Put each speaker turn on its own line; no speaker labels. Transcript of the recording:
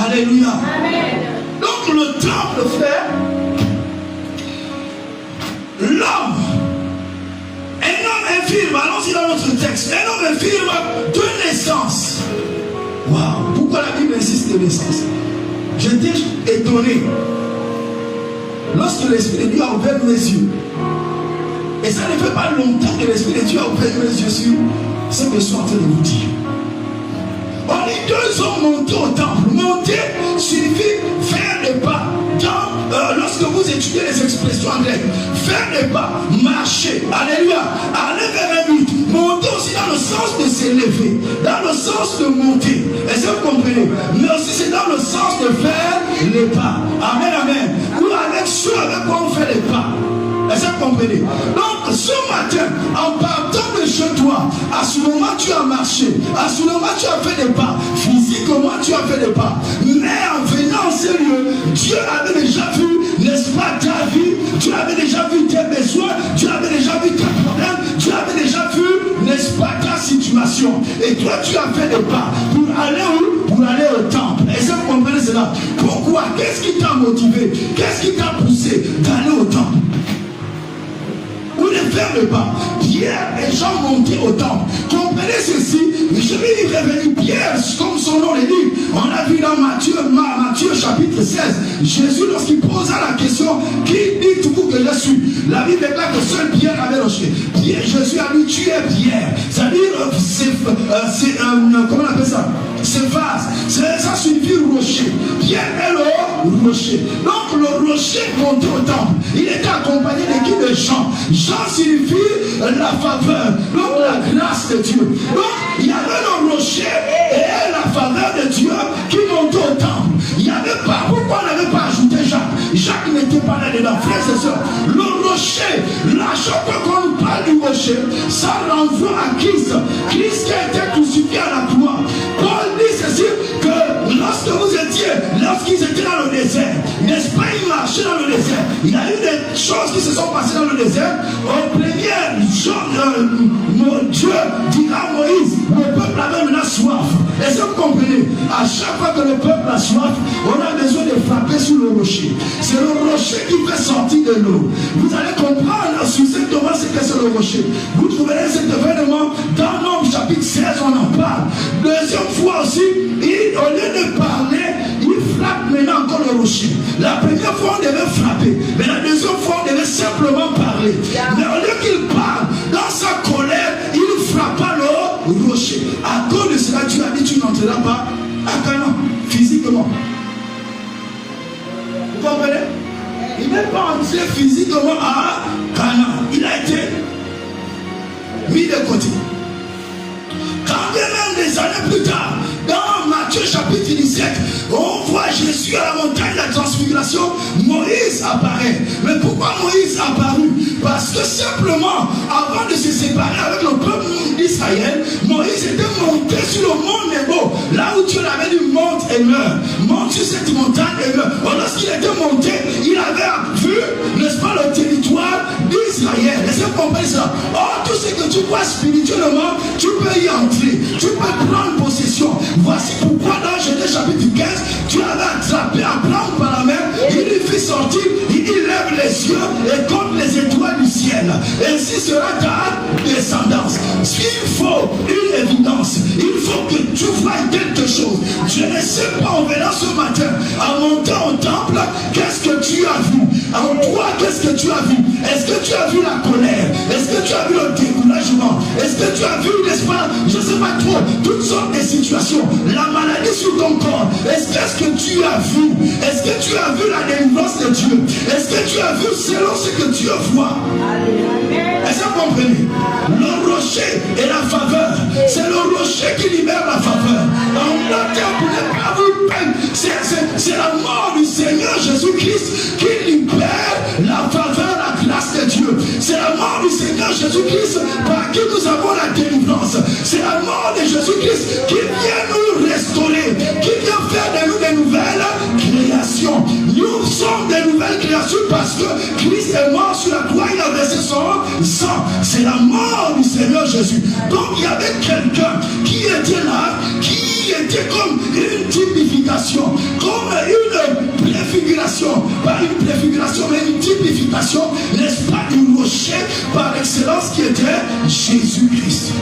Alléluia. Amen. Donc le temple, frère, l'homme, un homme infirme, allons-y dans notre texte, un homme infirme de naissance. Waouh, pourquoi la Bible insiste de naissance? J'étais étonné lorsque l'Esprit de Dieu a ouvert mes yeux. Et ça ne fait pas longtemps que l'Esprit de Dieu a ouvert mes yeux sur ce que je suis en train de vous dire. On dit deux hommes montés au temple. Monter signifie faire des pas. Lorsque vous étudiez les expressions en grec, faire des pas, marcher, alléluia, aller vers un but. Monter aussi dans le sens de s'élever, dans le sens de monter. Est-ce que vous comprenez? Mais aussi c'est dans le sens de faire les pas. Amen, amen. Ou avec ceux avec quoi on fait les pas. Est-ce que vous comprenez? Donc ce matin, en partant de chez toi, à ce moment tu as marché, à ce moment tu as fait des pas, physiquement tu as fait des pas, mais en venant en ces lieux, Dieu avait déjà vu, n'est-ce pas, ta vie, Dieu avait déjà vu tes besoins, Dieu avait déjà vu tes problèmes, Dieu avait déjà vu, n'est-ce pas, ta situation, et toi tu as fait des pas, pour aller où? Pour aller au temple. Est-ce que vous comprenez cela? Pourquoi? Qu'est-ce qui t'a motivé? Qu'est-ce qui t'a poussé d'aller au temple? Ne ferme pas. Pierre et Jean montaient au temple. Comprenez ceci. Je vais y revenir. Pierre, comme son nom le dit, on a vu dans Matthieu chapitre 16, Jésus lorsqu'il posa la question, qui dites-vous que je suis? La Bible déclare que seul Pierre avait rocher. Jésus a dit, tu es Pierre. C'est-à-dire, comment on appelle ça? C'est vase. Ça signifie rocher. Pierre est le rocher. Donc le rocher montait au temple. Il était accompagné de qui? De Jean. Jean signifie la faveur, donc la grâce de Dieu. Donc il y avait le rocher et la faveur de Dieu qui montait au temple. Il n'y avait pas, pourquoi on n'avait pas ajouté Jacques? Jacques n'était pas là-dedans, frères et sœurs. Le rocher, la chose qu'on nous parle du rocher, ça renvoie à Christ. Christ qui a été crucifié à la croix. Paul dit ceci, que lorsqu'ils étaient dans le désert, n'est-ce pas, ils marchaient dans le désert. Il y a eu des choses qui se sont passées dans le désert. Au premier jour, Dieu dira à Moïse, le peuple avait maintenant soif. Est-ce que vous comprenez? À chaque fois que le peuple a soif, on a besoin de frapper sur le rocher. C'est le rocher qui fait sortir de l'eau. Vous allez comprendre sur cette demande ce que c'est le rocher. Vous trouverez cet événement dans Nombre chapitre 16, on en parle. Deuxième fois aussi, au lieu de parler, il frappe maintenant encore le rocher. La première fois on devait frapper, mais la deuxième fois on devait simplement parler. Mais au lieu qu'il parle, dans sa colère, il frappa le rocher. À cause de cela, Dieu a dit, tu n'entreras pas à Canaan, physiquement. Vous comprenez? Il n'est pas entré physiquement à Canaan. Il a été mis de côté. Quand bien même des années plus tard, dans Matthieu chapitre 17, on voit Jésus à la montagne de la transfiguration, Moïse apparaît. Mais pourquoi Moïse apparut? Parce que simplement, avant de se séparer avec le peuple d'Israël, Moïse était monté sur le mont Nebo, là où Dieu l'avait dit, monte et meurt. Monte sur cette montagne et meurt. Lorsqu'il était monté, il avait vu, n'est-ce pas, le territoire d'Israël. Est-ce que vous comprenez ça? Or, tout ce que tu vois spirituellement, tu peux y entrer. Tu peux prendre possession. Voici pourquoi dans Genèse chapitre 15, Dieu avait attrapé Abraham par la main, il lui fit sortir, il lève les yeux et compte les étoiles du ciel. Ainsi sera ta descendance. Il faut une évidence. Il faut que tu vois quelque chose. Je ne sais pas en venant ce matin, en montant au temple, qu'est-ce que tu as vu? En toi, qu'est-ce que tu as vu? Est-ce que tu as vu la colère? Est-ce que tu as vu le découragement? Est-ce que tu as vu, n'est-ce pas, je ne sais pas trop, toutes sortes de situations, la maladie sur ton corps? Qu'est-ce que tu as vu? Est-ce que tu as vu la délivrance de Dieu? Est-ce que tu as vu selon ce que Dieu voit? Est-ce que vous comprenez? Le rocher et la faveur, c'est le rocher qui libère la faveur. En d'autres termes, vous n'êtes pas vous peine. C'est la mort du Seigneur Jésus-Christ qui libère la faveur, la grâce de Dieu. C'est la mort du Seigneur Jésus-Christ par qui nous avons la délivrance. C'est la mort de Jésus-Christ qui vient nous restaurer, qui vient faire de nous des nouvelles créations. Nous sommes des nouvelles créations parce que Christ est mort sur la croix, il a versé son sang. C'est la mort du Seigneur Jésus. Donc il y avait quelqu'un qui était là, qui était comme une typification, prédication, n'est-ce pas, du rocher par excellence qui était Jésus-Christ.